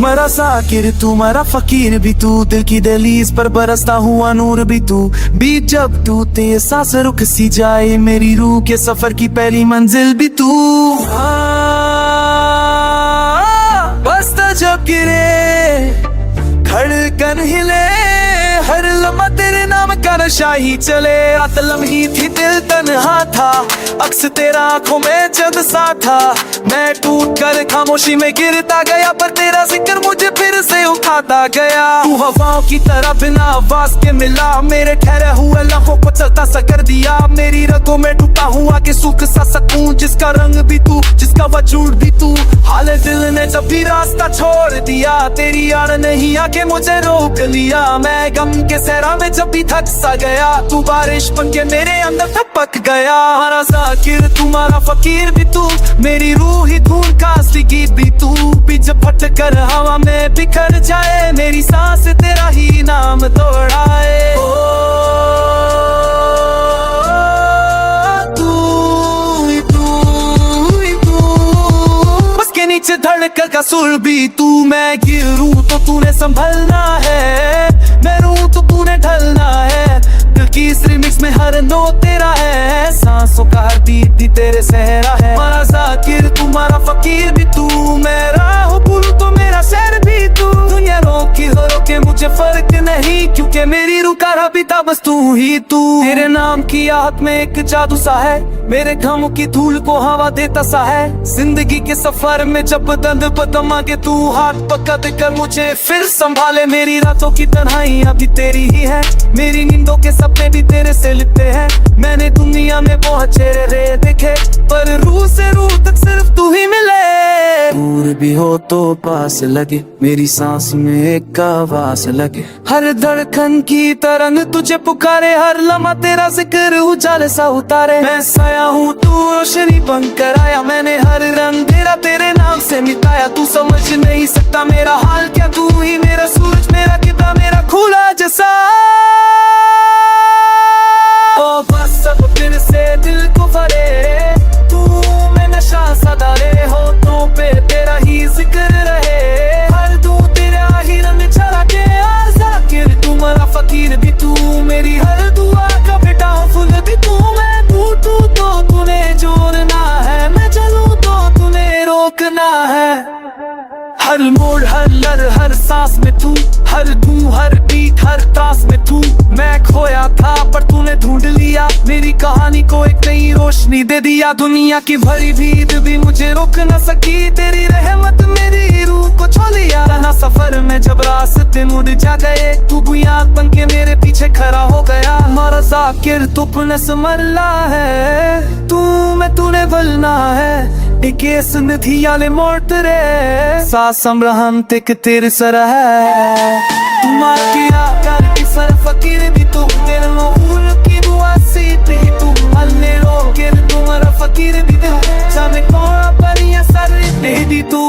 तुम्हारा साकिर तुम्हारा फकीर भी तू, दिल की दहलीज पर बरसता हुआ नूर भी तू। बीत जब तू तेज सांस रुक सी जाए, मेरी रूह के सफर की पहली मंजिल भी तू। बस जब गिरे धड़कन हिले, हर लम्हा तेरे नाम का नशा ही चले। रात लम्ही थी दिल तन्हा था, अक्स तेरा आंखों में जद सा था। मैं टूट कर खामोशी में गिरता गया, पर तेरा जिक्र मुझे फिर से उठाता गया। तू हवाओं की तरह बिना आवाज के मिला, मेरे ठहरे हुए लम्हों को चलता सा कर दिया। मेरी रगों में टूटा हुआ के सुख सा सकून, जिसका रंग भी तू, जिसका वजूद भी तू। हाले दिल ने जब भी रास्ता छोड़ दिया, तेरी याद नहीं आके मुझे रोक लिया। मैं गम के सहरा में जब भी थक सा गया, तू बारिश बन के मेरे अंदर टपक गया। हमारा जाकिर तुम्हारा फकीर भी तू, मेरी रूह ही धूल का असली गीत भी तू। बीच फट कर हवा में बिखर जाए, मेरी सांस तेरा ही नाम दोहराए। उसके नीचे धड़कन का सुर भी तू। मैं गिरूं तो तूने संभलना है, मैं रूं तो तूने ढलना है। दिल की इस रिमिक्स में हर नोट तेरा है, सांसों का हर बीट भी तेरे सहरा है। हमारा जाकिर तुम्हारा फकीर भी तू, मैं राह भूलूं तो मेरा शहर भी तू। दुनिया रोके हो रोके मुझे फर्क नहीं, क्योंकि मेरी रूह का रबीता बस तू ही तू। तेरे नाम की आहट में एक जादू सा है, मेरे घामों की धूल को हवा देता सा है। जिंदगी के सफर में जब दंड बदम आगे, तू हाथ पकड़ कर मुझे फिर संभाले। मेरी रातों की तन्हाई अभी तेरी ही है, मेरी नींदों के सपने भी तेरे से लिपटे हैं। मैंने दुनिया में बहुत चेहरे रे देखे, पर रूह से रूह तक सिर्फ तू ही मिले। दूर भी हो तो पास लगे, मेरी सांस में एक आवाज लगे। हर धड़कन की तरंग तुझे पुकारे, हर लम्हा तेरा जिक्र उजाले सा उतारे। मैं साया हूँ तू रोशनी बनकर आया, मैंने हर रंग तेरा तेरे नाम से मिटाया। तू समझ नहीं सकता मेरा हाल क्या, तू ही मेरा सूरज, मेरा कितना मेरा खुला जैसा। ओ बस अब फिर से दिल को भरे, तू में नशा सा डाले। होठों पे तेरा ही जिक्र रहे, हर दू तेरे आही रंग चला के। जाकिर तुम्हारा फकीर भी तू, मेरी हर दुआ का बेटा फूल भी तू। मैं टूटूं तो तूने जोड़ना है, मैं चलूं तो तूने रोकना है। हर मोड़ हर लर हर सांस में तू, हर धूम हर बीट हर तास में तू। मैं खोया था पर तूने ढूंढ लिया, मेरी कहानी को एक नई रोशनी दे दिया। दुनिया की भरी भीड़ भी मुझे रोक न सकी, तेरी रहमत मेरी रूह को छू लिया। ना सफर में जब रास्ते मुड़ जा गए, तू बुनियाद बन के मेरे पीछे खड़ा हो गया। हमारा जाकिर तूने संभलना है, तू मैं तूने भलना है। केस नथियाले मोड़तरे सा समरहन तिक तेरे सर है। तुम्हारा किया कर की सर फकीर भी तू, तेरे नूर की दुआ सी भी तू। हल्ले रोके तुम्हारा फकीर भी तू, जाने कौन पर ये सर दे दी तू।